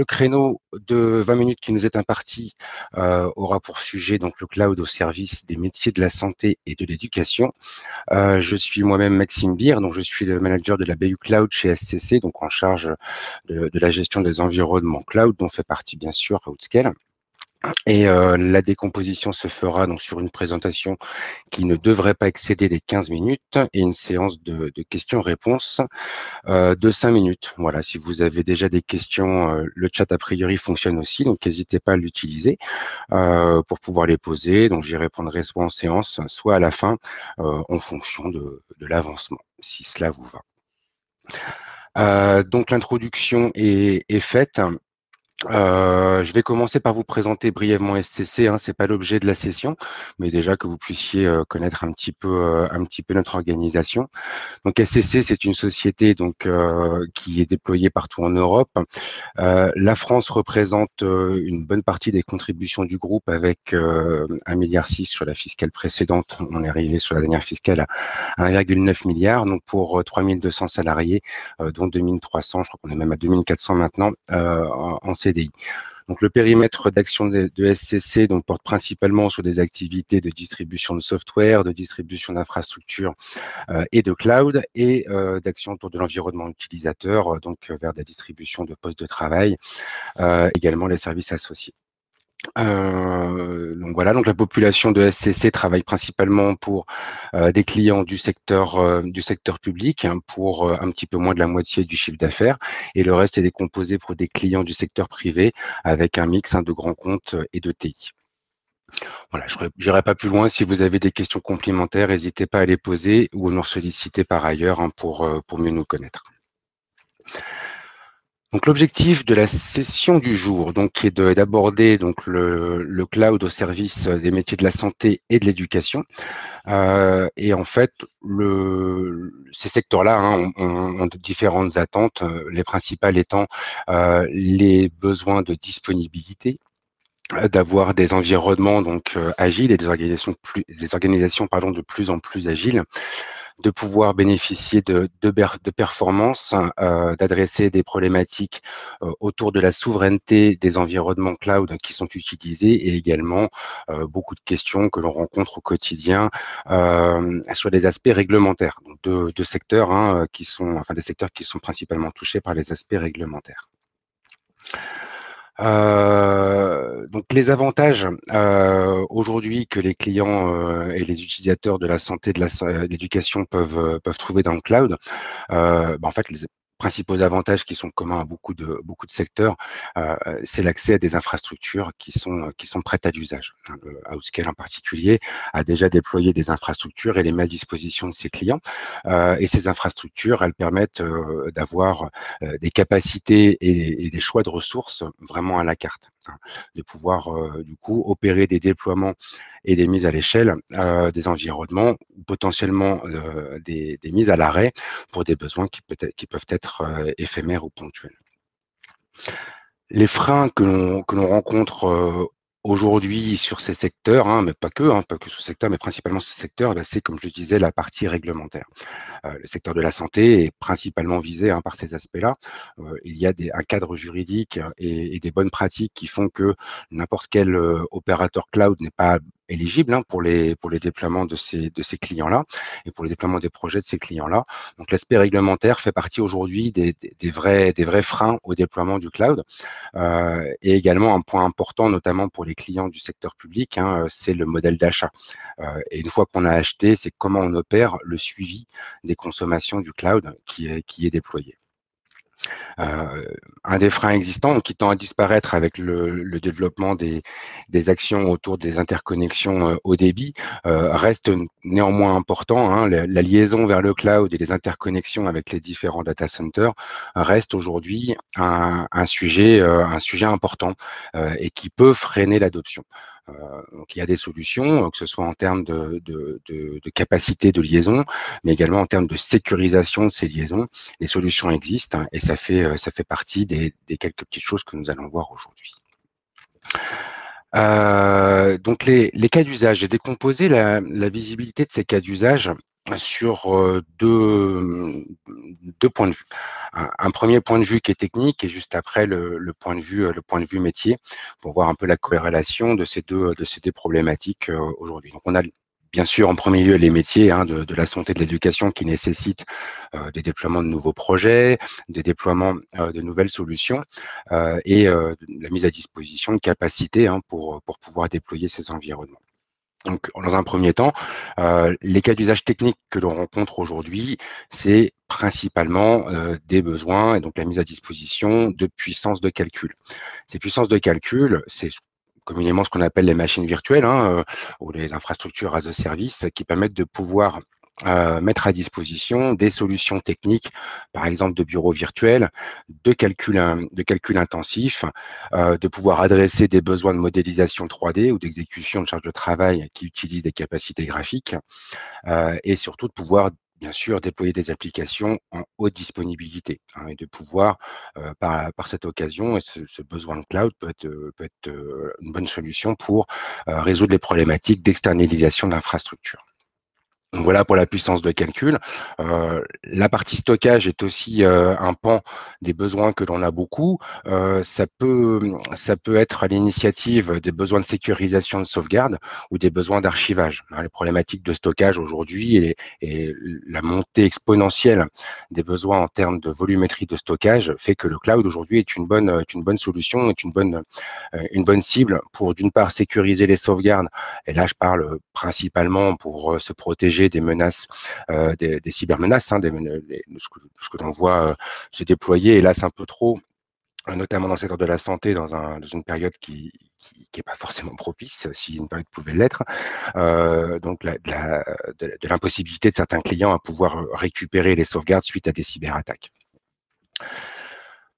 le créneau de 20 minutes qui nous est imparti aura pour sujet donc le cloud au service des métiers de la santé et de l'éducation. Je suis moi-même Maxime Beer, donc je suis le manager de la BU Cloud chez SCC, donc en charge de la gestion des environnements cloud, dont fait partie bien sûr Outscale. Et la décomposition se fera donc sur une présentation qui ne devrait pas excéder les 15 minutes et une séance de questions-réponses de 5 minutes. Voilà, si vous avez déjà des questions, le chat a priori fonctionne aussi, donc n'hésitez pas à l'utiliser pour pouvoir les poser. Donc j'y répondrai soit en séance, soit à la fin, en fonction de l'avancement, si cela vous va. Donc l'introduction est faite. Je vais commencer par vous présenter brièvement SCC, hein, c'est pas l'objet de la session, mais déjà que vous puissiez connaître un petit peu notre organisation. Donc SCC, c'est une société donc qui est déployée partout en Europe. La France représente une bonne partie des contributions du groupe avec 1,6 milliard sur la fiscale précédente. On est arrivé sur la dernière fiscale à 1,9 milliard, donc pour 3200 salariés, dont 2300, je crois qu'on est même à 2400 maintenant, en CDI. Donc le périmètre d'action de SCC donc, porte principalement sur des activités de distribution de software, de distribution d'infrastructures et de cloud, et d'action autour de l'environnement utilisateur, donc vers la distribution de postes de travail, également les services associés. Donc voilà, donc la population de SCC travaille principalement pour des clients du secteur public, hein, pour un petit peu moins de la moitié du chiffre d'affaires, et le reste est décomposé pour des clients du secteur privé avec un mix, hein, de grands comptes et de TI. Voilà, je n'irai pas plus loin. Si vous avez des questions complémentaires, n'hésitez pas à les poser ou à nous solliciter par ailleurs, hein, pour mieux nous connaître. Donc l'objectif de la session du jour donc, est d'aborder donc le cloud au service des métiers de la santé et de l'éducation. Et en fait, ces secteurs-là, hein, ont de différentes attentes, les principales étant les besoins de disponibilité, d'avoir des environnements donc agiles et des organisations de plus en plus agiles, de pouvoir bénéficier de performances, d'adresser des problématiques autour de la souveraineté des environnements cloud qui sont utilisés, et également beaucoup de questions que l'on rencontre au quotidien sur les aspects réglementaires, donc de secteurs, hein, des secteurs qui sont principalement touchés par les aspects réglementaires. Donc les avantages aujourd'hui que les clients et les utilisateurs de la santé, de l'éducation peuvent trouver dans le cloud, en fait, les principaux avantages qui sont communs à beaucoup de secteurs, c'est l'accès à des infrastructures qui sont prêtes à l'usage. Le Outscale en particulier a déjà déployé des infrastructures et les met à disposition de ses clients. Et ces infrastructures, elles permettent d'avoir des capacités et des choix de ressources vraiment à la carte, hein, de pouvoir du coup opérer des déploiements et des mises à l'échelle des environnements, ou potentiellement des mises à l'arrêt pour des besoins qui peuvent être éphémères ou ponctuels. Les freins que l'on rencontre aujourd'hui sur ces secteurs, hein, mais pas que sur ce secteur, mais principalement sur ce secteur, c'est, comme je disais, la partie réglementaire. Le secteur de la santé est principalement visé, hein, par ces aspects-là. Il y a un cadre juridique et des bonnes pratiques qui font que n'importe quel opérateur cloud n'est pas éligible, hein, pour les déploiements de ces clients-là et pour les déploiements des projets de ces clients-là. Donc l'aspect réglementaire fait partie aujourd'hui des vrais freins au déploiement du cloud. Et également un point important, notamment pour les clients du secteur public, hein, c'est le modèle d'achat. Et une fois qu'on a acheté, c'est comment on opère le suivi des consommations du cloud qui est déployé. Un des freins existants, qui tend à disparaître avec le développement des actions autour des interconnexions haut débit, reste néanmoins important, hein. La liaison vers le cloud et les interconnexions avec les différents data centers reste aujourd'hui un sujet important et qui peut freiner l'adoption. Donc il y a des solutions, que ce soit en termes de capacité de liaison, mais également en termes de sécurisation de ces liaisons. Les solutions existent, hein, et ça fait partie des quelques petites choses que nous allons voir aujourd'hui. Donc les cas d'usage, j'ai décomposé la visibilité de ces cas d'usage sur deux points de vue. Un premier point de vue qui est technique et juste après le point de vue métier pour voir un peu la corrélation de ces deux problématiques aujourd'hui. Donc on a bien sûr en premier lieu les métiers de la santé et de l'éducation qui nécessitent des déploiements de nouveaux projets, des déploiements de nouvelles solutions et la mise à disposition de capacités pour pouvoir déployer ces environnements. Donc, dans un premier temps, les cas d'usage techniques que l'on rencontre aujourd'hui, c'est principalement des besoins et donc la mise à disposition de puissances de calcul. Ces puissances de calcul, c'est communément ce qu'on appelle les machines virtuelles ou les infrastructures as a service qui permettent de pouvoir mettre à disposition des solutions techniques, par exemple de bureaux virtuels, de calcul intensif, de pouvoir adresser des besoins de modélisation 3D ou d'exécution de charges de travail qui utilisent des capacités graphiques et surtout de pouvoir bien sûr déployer des applications en haute disponibilité et de pouvoir, par cette occasion, et ce besoin de cloud peut être une bonne solution pour résoudre les problématiques d'externalisation d'infrastructures. Donc voilà pour la puissance de calcul. La partie stockage est aussi un pan des besoins que l'on a beaucoup. Ça peut être à l'initiative des besoins de sécurisation de sauvegarde ou des besoins d'archivage. Les problématiques de stockage aujourd'hui et la montée exponentielle des besoins en termes de volumétrie de stockage fait que le cloud aujourd'hui est une bonne solution, est une bonne cible pour d'une part sécuriser les sauvegardes. Et là, je parle principalement pour se protéger des menaces, des cybermenaces, ce que l'on voit se déployer, hélas, un peu trop, notamment dans le secteur de la santé, dans une période qui n'est pas forcément propice, si une période pouvait l'être. Donc, de l'impossibilité de certains clients à pouvoir récupérer les sauvegardes suite à des cyberattaques.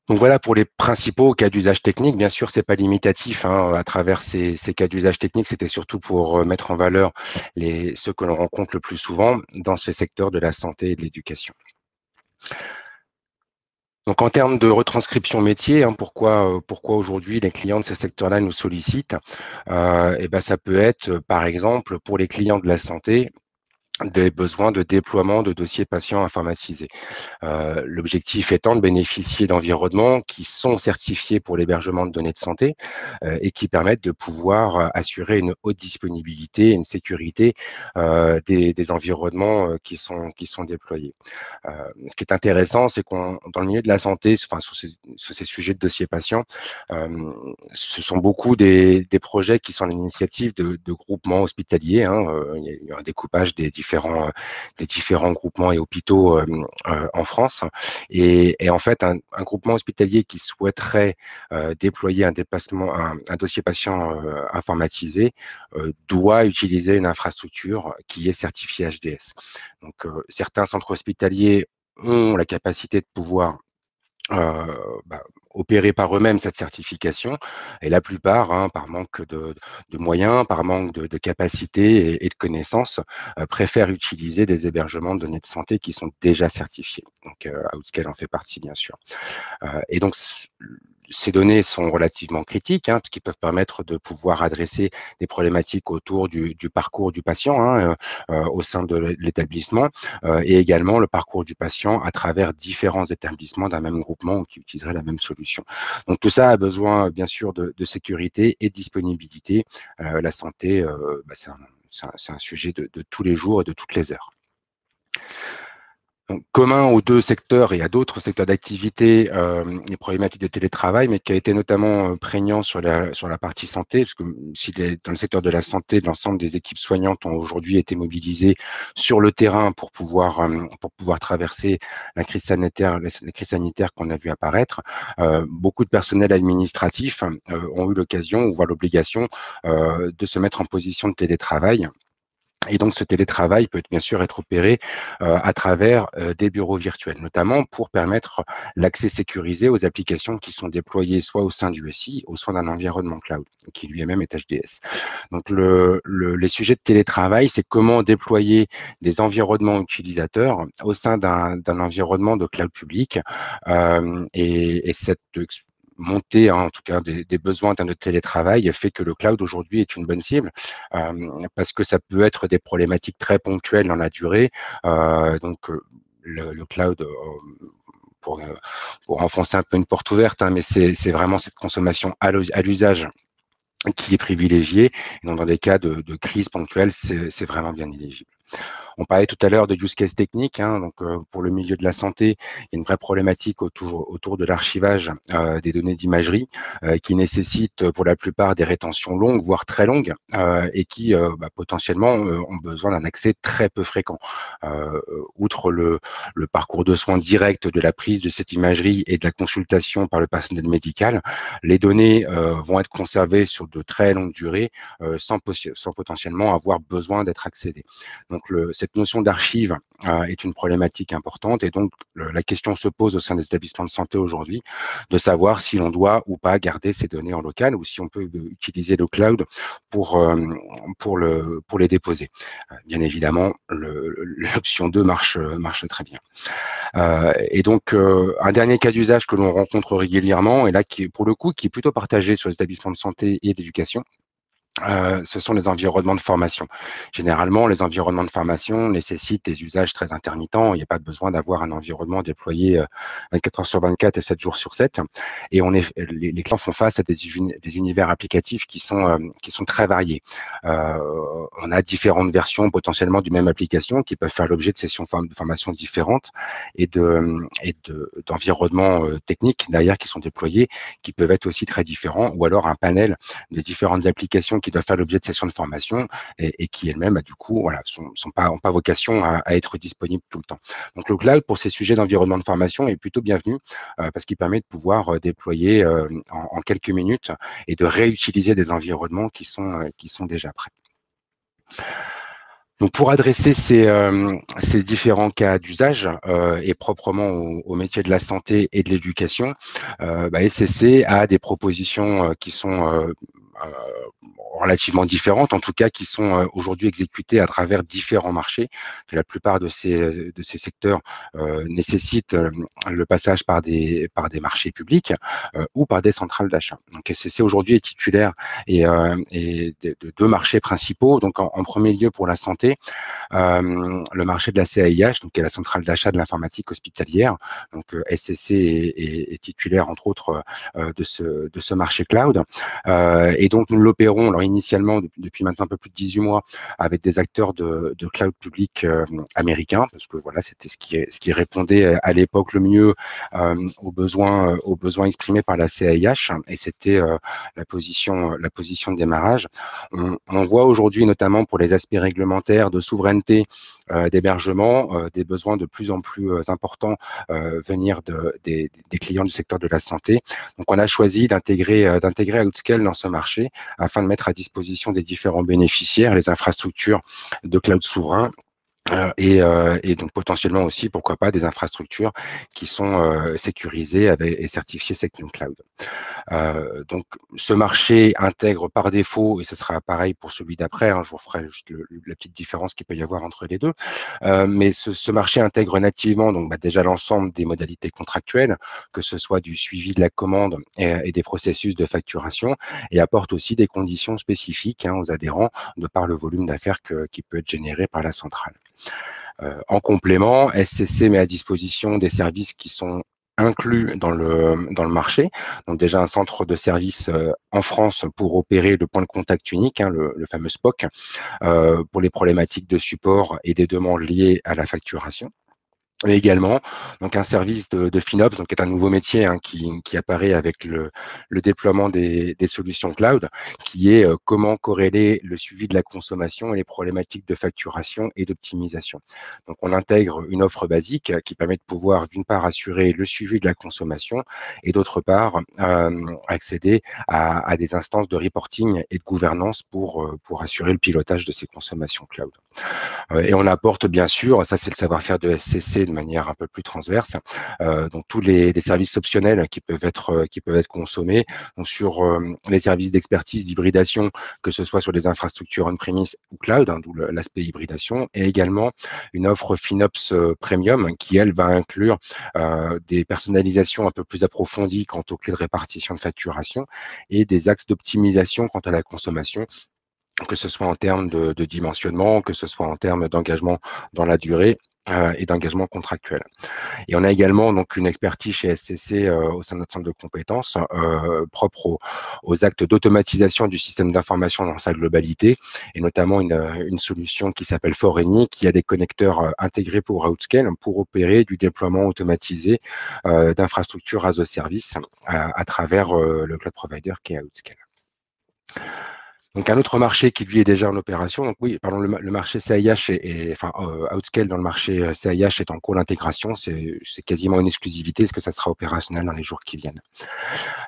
Donc voilà pour les principaux cas d'usage technique. Bien sûr, c'est pas limitatif à travers ces cas d'usage technique. C'était surtout pour mettre en valeur ceux que l'on rencontre le plus souvent dans ces secteurs de la santé et de l'éducation. Donc en termes de retranscription métier, pourquoi aujourd'hui les clients de ces secteurs-là nous sollicitent ça peut être par exemple pour les clients de la santé des besoins de déploiement de dossiers patients informatisés. L'objectif étant de bénéficier d'environnements qui sont certifiés pour l'hébergement de données de santé et qui permettent de pouvoir assurer une haute disponibilité et une sécurité des environnements qui sont déployés. Ce qui est intéressant, c'est qu'on dans le milieu de la santé, enfin sur ces sujets de dossiers patients, ce sont beaucoup des projets qui sont à l'initiative de groupements hospitaliers. Il y a un découpage des différents groupements et hôpitaux en France. Et en fait, un groupement hospitalier qui souhaiterait déployer un dossier patient informatisé doit utiliser une infrastructure qui est certifiée HDS. Donc, certains centres hospitaliers ont la capacité de pouvoir opérer par eux-mêmes cette certification et la plupart, par manque de moyens, par manque de capacité et de connaissances, préfèrent utiliser des hébergements de données de santé qui sont déjà certifiés. Donc, Outscale en fait partie, bien sûr. Et donc, ces données sont relativement critiques, parce qu'ils peuvent permettre de pouvoir adresser des problématiques autour du parcours du patient au sein de l'établissement et également le parcours du patient à travers différents établissements d'un même groupement qui utiliseraient la même solution. Donc tout ça a besoin bien sûr de sécurité et de disponibilité. La santé, c'est un sujet de tous les jours et de toutes les heures. Donc, commun aux deux secteurs et à d'autres secteurs d'activité, les problématiques de télétravail, mais qui a été notamment prégnant sur la partie santé, parce que si dans le secteur de la santé, l'ensemble des équipes soignantes ont aujourd'hui été mobilisées sur le terrain pour pouvoir traverser la crise sanitaire qu'on a vu apparaître, beaucoup de personnel administratif ont eu l'occasion ou voire l'obligation de se mettre en position de télétravail. Et donc, ce télétravail peut bien sûr être opéré à travers des bureaux virtuels, notamment pour permettre l'accès sécurisé aux applications qui sont déployées soit au sein du SI, ou soit d'un environnement cloud, qui lui-même est HDS. Donc, les sujets de télétravail, c'est comment déployer des environnements utilisateurs au sein d'un environnement de cloud public. Et montée, hein, en tout cas des besoins en termes de télétravail, fait que le cloud aujourd'hui est une bonne cible, parce que ça peut être des problématiques très ponctuelles dans la durée. Le cloud, pour, euh, pour enfoncer un peu une porte ouverte, hein, mais c'est vraiment cette consommation à l'usage qui est privilégiée. Et donc, dans des cas de crise ponctuelle, c'est vraiment bien éligible. On parlait tout à l'heure de use case technique, hein, donc pour le milieu de la santé, il y a une vraie problématique autour de l'archivage des données d'imagerie qui nécessite pour la plupart des rétentions longues, voire très longues, et qui potentiellement ont besoin d'un accès très peu fréquent. Outre le parcours de soins direct de la prise de cette imagerie et de la consultation par le personnel médical, les données vont être conservées sur de très longues durées sans potentiellement avoir besoin d'être accédées. Donc, cette notion d'archive est une problématique importante et donc la question se pose au sein des établissements de santé aujourd'hui de savoir si l'on doit ou pas garder ces données en local ou si on peut utiliser le cloud pour les déposer. Bien évidemment, l'option 2 marche très bien. Et donc, un dernier cas d'usage que l'on rencontre régulièrement, et là, pour le coup, qui est plutôt partagé sur les établissements de santé et d'éducation, ce sont les environnements de formation. Généralement, les environnements de formation nécessitent des usages très intermittents. Il n'y a pas besoin d'avoir un environnement déployé 24 heures sur 24 et 7 jours sur 7. Et les clients font face à des univers applicatifs qui sont très variés. On a différentes versions potentiellement d'une même application qui peuvent faire l'objet de sessions de formation différentes et d'environnements techniques derrière qui sont déployés, qui peuvent être aussi très différents, ou alors un panel de différentes applications qui doivent faire l'objet de sessions de formation et qui elles-mêmes, du coup, voilà, ont pas vocation à être disponibles tout le temps. Donc, le cloud, pour ces sujets d'environnement de formation, est plutôt bienvenu parce qu'il permet de pouvoir déployer en quelques minutes et de réutiliser des environnements qui sont déjà prêts. Donc, pour adresser ces différents cas d'usage et proprement au métier de la santé et de l'éducation, SCC a des propositions qui sont relativement différentes, en tout cas qui sont aujourd'hui exécutées à travers différents marchés. Que la plupart de ces secteurs nécessitent le passage par des marchés publics ou par des centrales d'achat. Donc SCC aujourd'hui est titulaire de deux marchés principaux. Donc en premier lieu pour la santé, le marché de la CAIH, donc qui est la centrale d'achat de l'informatique hospitalière. Donc SCC est titulaire entre autres de ce marché cloud. Et donc nous l'opérons alors initialement depuis maintenant un peu plus de 18 mois avec des acteurs de cloud public américains, parce que voilà, c'était ce qui répondait à l'époque le mieux aux besoins exprimés par la CAIH, et c'était la position de démarrage. On voit aujourd'hui, notamment pour les aspects réglementaires de souveraineté d'hébergement, des besoins de plus en plus importants venir des clients du secteur de la santé. Donc, on a choisi d'intégrer Outscale dans ce marché afin de mettre à disposition des différents bénéficiaires les infrastructures de cloud souverain. Et donc potentiellement aussi, pourquoi pas, des infrastructures qui sont sécurisées et certifiées SecNumCloud. Donc, ce marché intègre par défaut, et ce sera pareil pour celui d'après, hein, je vous ferai juste la petite différence qu'il peut y avoir entre les deux, mais ce marché intègre nativement donc déjà l'ensemble des modalités contractuelles, que ce soit du suivi de la commande et des processus de facturation, et apporte aussi des conditions spécifiques aux adhérents de par le volume d'affaires qui peut être généré par la centrale. En complément, SCC met à disposition des services qui sont inclus dans le marché. Donc déjà un centre de service en France pour opérer le point de contact unique, le fameux SPOC, pour les problématiques de support et des demandes liées à la facturation. Et également donc un service de FinOps, donc qui est un nouveau métier qui apparaît avec le déploiement des solutions cloud, qui est comment corréler le suivi de la consommation et les problématiques de facturation et d'optimisation. Donc on intègre une offre basique qui permet de pouvoir d'une part assurer le suivi de la consommation et d'autre part accéder à des instances de reporting et de gouvernance pour assurer le pilotage de ces consommations cloud. Et on apporte bien sûr, ça c'est le savoir-faire de SCC de manière un peu plus transverse, donc tous les services optionnels qui peuvent être consommés, donc sur les services d'expertise d'hybridation, que ce soit sur des infrastructures on-premise ou cloud, hein, d'où l'aspect hybridation, et également une offre FinOps Premium qui, elle, va inclure des personnalisations un peu plus approfondies quant aux clés de répartition de facturation et des axes d'optimisation quant à la consommation, que ce soit en termes de dimensionnement, que ce soit en termes d'engagement dans la durée et d'engagement contractuel. Et on a également donc une expertise chez SCC au sein de notre centre de compétences propre aux actes d'automatisation du système d'information dans sa globalité, et notamment une solution qui s'appelle Foreni, qui a des connecteurs intégrés pour Outscale pour opérer du déploiement automatisé d'infrastructures as a service à travers le cloud provider qui est Outscale. Donc un autre marché qui lui est déjà en opération, donc oui, pardon, le marché CIH enfin Outscale dans le marché CIH est en cours d'intégration, c'est quasiment une exclusivité, est-ce que ça sera opérationnel dans les jours qui viennent.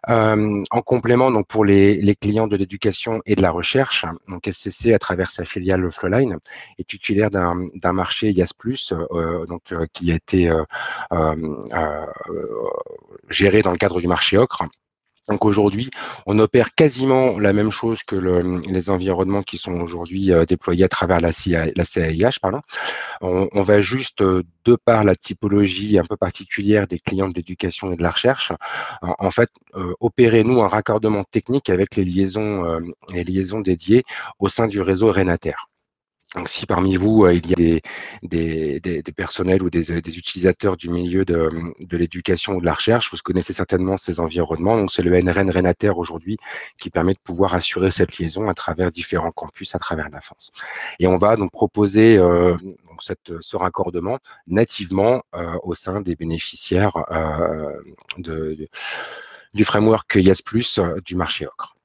En complément, donc pour les clients de l'éducation et de la recherche, donc SCC à travers sa filiale Flowline est titulaire d'un marché IaaS+, qui a été géré dans le cadre du marché Ocre. Donc aujourd'hui, on opère quasiment la même chose que les environnements qui sont aujourd'hui déployés à travers la CAIH. Pardon. On va juste, de par la typologie un peu particulière des clients de l'éducation et de la recherche, en fait, opérer, nous, un raccordement technique avec les liaisons dédiées au sein du réseau Renater. Donc, si parmi vous, il y a des personnels ou des utilisateurs du milieu de l'éducation ou de la recherche, vous connaissez certainement ces environnements. Donc, c'est le NRN Renater aujourd'hui qui permet de pouvoir assurer cette liaison à travers différents campus à travers la France. Et on va donc proposer ce raccordement nativement au sein des bénéficiaires du framework IaaS+, du marché Ocre.